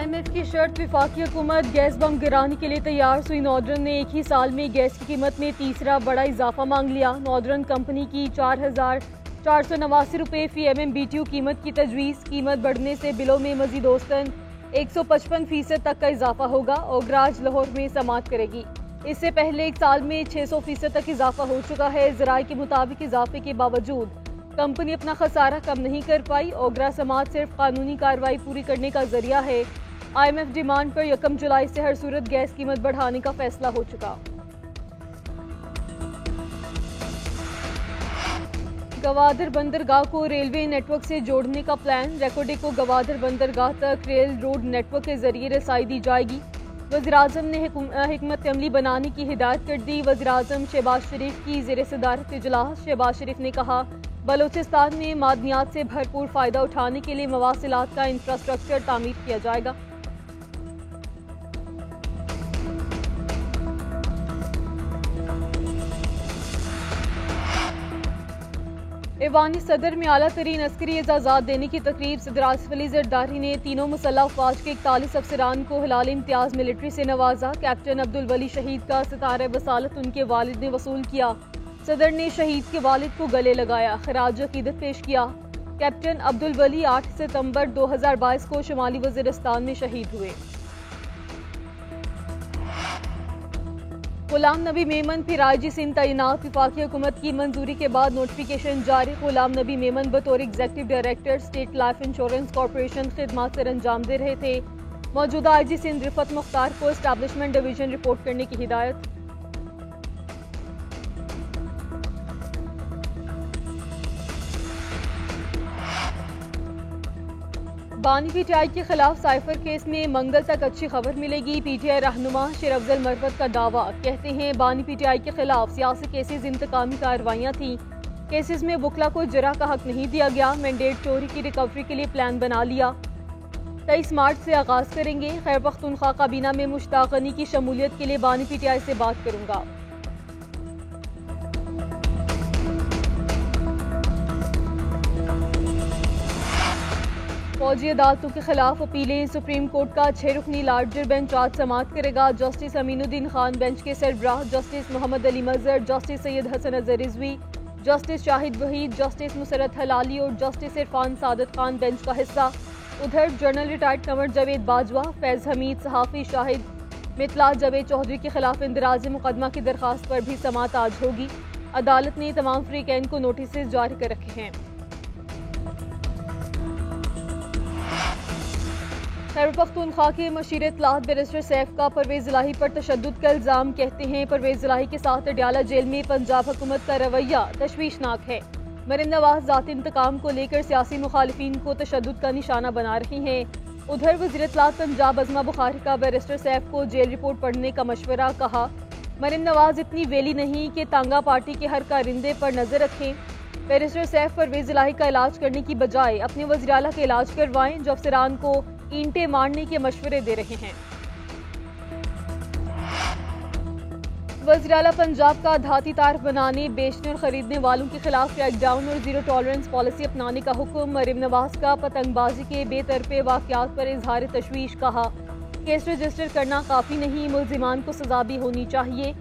IMF की शर्त वफाकी हुकूमत गैस बम गिराने के लिए तैयार। सुई नॉर्दर्न ने एक ही साल में गैस की कीमत में तीसरा बड़ा इजाफा मांग लिया। नॉर्दर्न कंपनी की 4,489 रुपये फी MMBTU कीमत की तजवीज़। कीमत बढ़ने से बिलों में मजीद औसतन 155% तक का इजाफा होगा। ओगराज लाहौर में समात करेगी। इससे पहले एक साल में 600% तक इजाफा हो चुका है। ज़राए के मुताबिक इजाफे के बावजूद कंपनी अपना खसारा कम नहीं कर पाई। ओगरा समात सिर्फ कानूनी कार्रवाई पूरी करने का जरिया है। IMF डिमांड पर 1 जुलाई से हर सूरत गैस कीमत बढ़ाने का फैसला हो चुका। गवादर बंदरगाह को रेलवे नेटवर्क से जोड़ने का प्लान। रेकोडे को गवादर बंदरगाह तक रेल रोड नेटवर्क के जरिए रसाई दी जाएगी। वज़ीर-ए-आज़म ने हिकमत अमली बनाने की हिदायत कर दी। वज़ीर-ए-आज़म शहबाज शरीफ की ज़ेर सदारत इजलास। शहबाज शरीफ ने कहा, बलोचिस्तान में मादनियात से भरपूर फ़ायदा उठाने के लिए मवासिलात का इंफ्रास्ट्रक्चर तामीर किया जाएगा। ऐवान सदर में आला तरीन अस्करी एजाज़ात देने की तकरीब। सदर आसिफ अली जरदारी ने तीनों मुसल्लह अफ़वाज के 41 अफसरान को हिलाल इम्तियाज़ मिलिट्री से नवाजा। कैप्टन अब्दुल वली शहीद का सितारा बसालत उनके वालिद ने वसूल किया। सदर ने शहीद के वालिद को गले लगाया, खराज अकीदत पेश किया। कैप्टन अब्दुल वली 8 सितंबर 2022 को शुमाली वज़ीरिस्तान में शहीद हुए। गुलाम नबी मेमन फिर IG सिंध तैनात। वफाकी हुकूमत की मंजूरी के बाद नोटिफिकेशन जारी। गुलाम नबी मेमन बतौर executive director state life insurance corporation खिदमत सर अंजाम दे रहे थे। मौजूदा IG सिंध रिफत मुख्तार को एस्टैब्लिशमेंट डिवीजन रिपोर्ट करने की हिदायत। बानी PTI के खिलाफ साइफर केस में मंगल तक अच्छी खबर मिलेगी। PTI रहनुमा शेर अफजल मरवत का दावा। कहते हैं, बानी PTI के खिलाफ सियासी केसेस इंतकामी कार्रवाइयाँ थी। केसेस में बुकला को जरा का हक नहीं दिया गया। मैंडेट चोरी की रिकवरी के लिए प्लान बना लिया। 23 मार्च से आगाज करेंगे। खैबर पख्तूनख्वा काबीना में मुश्ताक गनी की शमूलियत के लिए बानी PTI से बात करूंगा। फौजी अदालतों के खिलाफ अपीलें। सुप्रीम कोर्ट का 6 रुकनी लार्जर बेंच आज समात करेगा। जस्टिस अमीनुद्दीन खान बेंच के सरबराह, justice Mohammad Ali Mazhar, justice Syed Hasan Azhar Rizvi, justice Shahid Waheed, justice Musarrat Hilali और जस्टिस इरफान सादत खान बेंच का हिस्सा। उधर जनरल रिटायर्ड कंवर जावेद बाजवा, फैज हमीद, सहाफ़ी शाहिद मितला जावेद चौधरी के खिलाफ इंदराज मुकदमा की दरखास्त पर भी समात आज होगी। अदालत ने तमाम फ्रीकैन को नोटिस जारी कर रखे हैं। खैबर पख्तूनख्वा के मशीर इत्तलात बैरिस्टर सैफ का परवेज़ इलाही पर तशद्दुद का इल्ज़ाम। कहते हैं, परवेज़ इलाही के साथ अडयाला जेल में पंजाब हुकूमत का रवैया तशवीशनाक है। मरीम नवाज ज़ाती इंतकाम को लेकर सियासी मुखालिफिन को तशद्दुद का निशाना बना रही हैं। उधर वज़ीर इत्तलात पंजाब अज़मा बुखारी का बैरिस्टर सैफ को जेल रिपोर्ट पढ़ने का मशवरा। कहा, मरीम नवाज इतनी वेली नहीं कि तांगा पार्टी के हर कारिंदे पर नजर रखें। बैरिस्टर सैफ परवेज़ इलाही का इलाज करने की बजाय अपने वज़ीर आला का इलाज करवाएं, जो अफसरान को ईंटें मारने के मशवरे दे रहे हैं। वज़ीर आला पंजाब का धाती तार बनाने, बेचने और खरीदने वालों के खिलाफ क्रैकडाउन और जीरो टॉलरेंस पॉलिसी अपनाने का हुक्म। मरीम नवाज का पतंगबाजी के बेतरफे वाक़यात पर इजहार तशवीश। कहा, केस रजिस्टर करना काफ़ी नहीं, मुल्जिमान को सजा भी होनी चाहिए।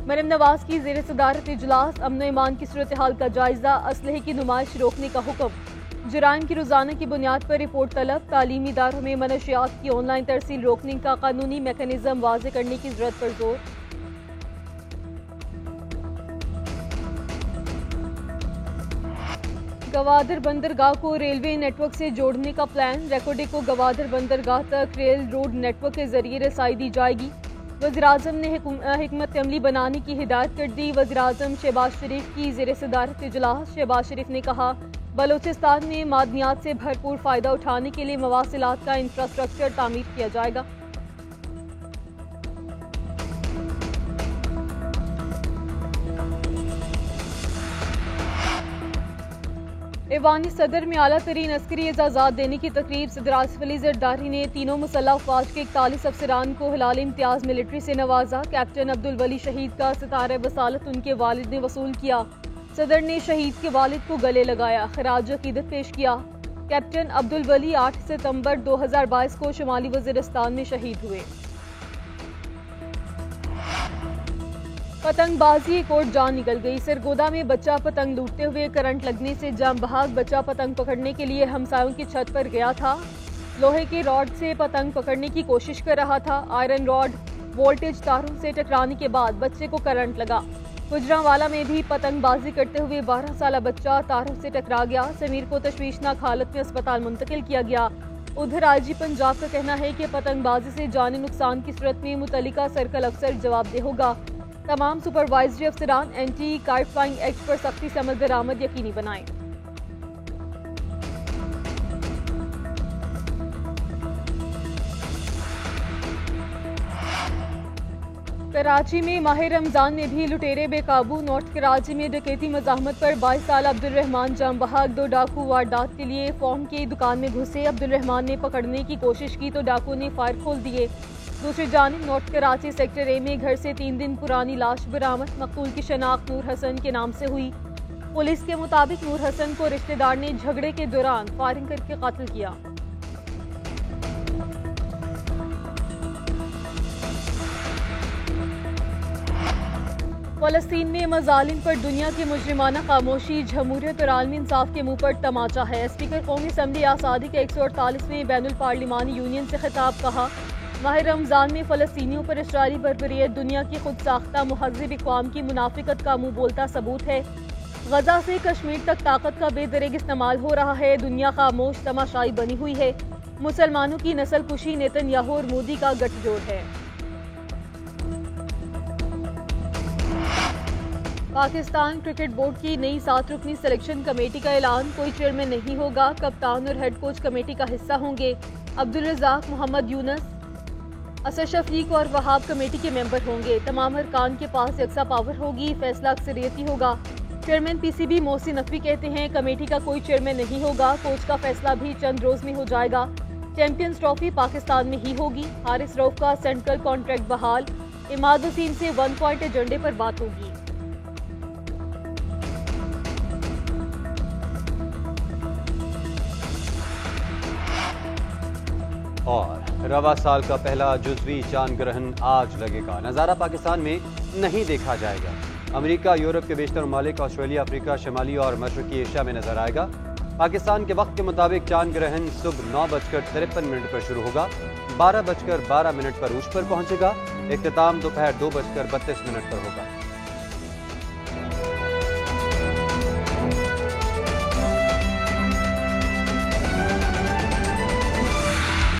मरीम नवाज की ज़ेर सदारत इजलास। अमन ईमान की सूरत हाल का जायजा, असलहे की नुमाइश रोकने का हुक्म। जराइम की रोजाना की बुनियाद पर रिपोर्ट तलब। तालीमी इदारों में मनशियात की ऑनलाइन तरसील रोकने का कानूनी मैकेनिज्म वाज़े करने की जरूरत पर जोर। गवादर बंदरगाह को रेलवे नेटवर्क से जोड़ने का प्लान। रेकोडे को गवादर बंदरगाह तक रेल रोड नेटवर्क के जरिए रसाई दी जाएगी। वज़ीर-ए-आज़म ने हिकमत अमली बनाने की हिदायत कर दी। वज़ीर-ए-आज़म शहबाज शरीफ की ज़ेर सदारत इजलास। शहबाज शरीफ ने कहा, बलोचिस्तान में मादनियात से भरपूर फ़ायदा उठाने के लिए मवासिलात का इंफ्रास्ट्रक्चर तामीर किया जाएगा। ऐवान सदर में आला तरीन अस्करी एजाज़ात देने की तकरीब। सदर आसिफ अली जरदारी ने तीनों मुसल्लह अफ़वाज के 41 अफसरान को हिलाल इम्तियाज़ मिलिट्री से नवाजा। कैप्टन अब्दुल वली शहीद का सितारा बसालत उनके वालिद ने वसूल किया। सदर ने शहीद के वालिद को गले लगाया, खराज अकीदत पेश किया। कैप्टन अब्दुल वली 8 सितंबर 2022 को शुमाली वज़ीरिस्तान में शहीद हुए। पतंगबाजी एक और जान निकल गई। सरगोदा में बच्चा पतंग लूटते हुए करंट लगने से जाम बहाक। बच्चा पतंग पकड़ने के लिए हमसायों की छत पर गया था। लोहे के रॉड से पतंग पकड़ने की कोशिश कर रहा था। आयरन रॉड वोल्टेज तारों से टकराने के बाद बच्चे को करंट लगा। गुजरांवाला में भी पतंगबाजी करते हुए 12 साला बच्चा तारों से टकरा गया। समीर को तशवीशनाक हालत में अस्पताल मुंतकिल किया गया। उधर आईजी पंजाब का कहना है कि पतंगबाजी से जानी नुकसान की सूरत में मुतल्लिका सर्कल अफसर जवाबदेह होगा। तमाम सुपरवाइजरी अफसरान एंटी काइट फ्लाइंग एक्ट पर सख्ती से अमल दरामद यकीनी बनाएं। कराची में माह रमजान में भी लुटेरे बेकाबू। नॉर्थ कराची में डकैती मज़ाहमत पर 22 साल अब्दुल रहमान जाम बहाक। 2 डाकू वारदात के लिए फॉर्म की दुकान में घुसे। अब्दुल रहमान ने पकड़ने की कोशिश की तो डाकू ने फायर खोल दिए। दूसरी जानिब नॉर्थ कराची सेक्टर ए में घर से 3 दिन पुरानी लाश बरामद। मकतूल की शनाख्त नूर हसन के नाम से हुई। पुलिस के मुताबिक नूर हसन को रिश्तेदार ने झगड़े के दौरान फायरिंग करके कत्ल किया। फ़लस्तीन में मज़ालिम पर दुनिया की मुजरिमाना खामोशी। जमहूरियत और आलमी इंसाफ के मुंह पर तमाचा है। स्पीकर कौमी असम्बली आज़ादी के 148वें बैनुल पार्लिमानी यूनियन से खिताब। कहा, माह रमज़ान में फ़लस्तीनियों पर इसराइली बर्बरियत दुनिया की खुद साख्ता महज़िब इक़वाम की मुनाफिकत का मुँह बोलता सबूत है। गजा से कश्मीर तक ताकत का बेदरेग इस्तेमाल हो रहा है। दुनिया खामोश तमाशाई बनी हुई है। मुसलमानों की नस्ल कुशी नेतन्याहू और मोदी का गठजोड़ है। पाकिस्तान क्रिकेट बोर्ड की नई 7 रुकनी सिलेक्शन कमेटी का ऐलान। कोई चेयरमैन नहीं होगा। कप्तान और हेड कोच कमेटी का हिस्सा होंगे। अब्दुल रज़ाक, मोहम्मद यूनुस, असद शफीक और वहाब कमेटी के मेंबर होंगे। तमाम अरकान के पास यकसा पावर होगी। फैसला अक्सरियती होगा। चेयरमैन पीसीबी मोहसिन नकवी कहते हैं, कमेटी का कोई चेयरमैन नहीं होगा। कोच का फैसला भी चंद रोज में हो जाएगा। चैंपियंस ट्रॉफी पाकिस्तान में ही होगी। हारिस रऊफ का सेंट्रल कॉन्ट्रैक्ट बहाल। इमाद हुसैन से 1 पॉइंट एजेंडे पर बात होगी। और रवा साल का पहला जुज़वी चांद ग्रहण आज लगेगा। नज़ारा पाकिस्तान में नहीं देखा जाएगा। अमेरिका, यूरोप के बेशतर ममालिक, ऑस्ट्रेलिया, अफ्रीका, शिमाली और मशरकी एशिया में नजर आएगा। पाकिस्तान के वक्त के मुताबिक चांद ग्रहण सुबह 9:53 पर शुरू होगा। 12:12 पर उर्श पर पहुंचेगा। इख्तिताम दोपहर 2:32 पर होगा।